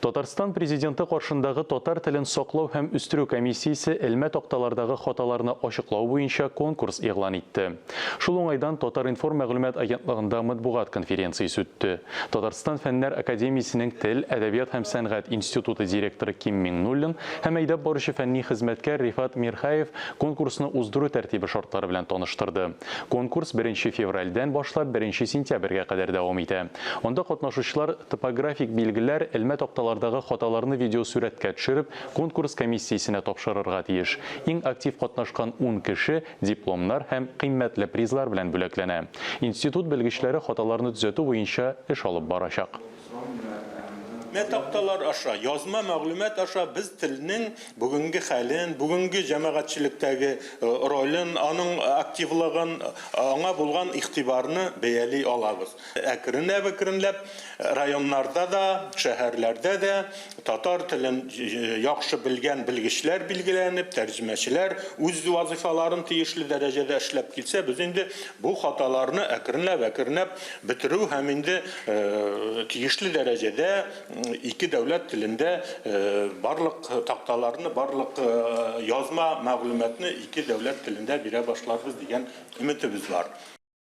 Татарстан президенты каршындагы татар телен саклау һәм үстерү комиссиясе элмә такталардагы хаталарны ачыклау буенча конкурс игълан итте. Шул уңайдан Татар-информ мәгълүмат агентлыгында матбугат конференциясе үтте. Татарстан фәннәр академиясенең тел, әдәбият һәм сәнгать институты директоры Ким Миңнуллин һәм әйдәп баручы фәнни хезмәткәр Рифат Мирхаев конкурсны уздыру тәртибе шартлары белән таныштырды. Конкурс 1 февральдән башлап 1 сентябрьгә кадәр дәвам итә. Анда катнашучылар топографик билгеләр, элмә такталардагы хаталарны видеосурәткә төшереп, конкурс комиссиясенә тапшырырга тиеш. Иң актив катнашкан 10 кеше дипломнар һәм кыйммәтле призлар белән бүләкләнә. Институт белгечләре хаталарны төзәтү буенча эш алып барачак. Metaqtalar aşağı, yazma мәгълүмат aşağı biz tilning bugungi хәлен, bugungi җәмәгатьчелектәге ролен, аның активлыгын, аңа булган игътибарны бәяли алабыз. Әкренләп районнарда да, шәһәрләрдә дә татар телен яхшы белгән белгечләр билгеләнеп, тәрҗемәчеләр үз вазифаларын тиешле дәрәҗәдә эшләп килсә, без инде бу хаталарны әкренләп бетерү һәм инде тиешле дәрәҗәдә ике дәүләт телендә барлык такталарны, барлык язма мәгълүматны ике дәүләт телендә бирә башларбыз дигән өметебез бар.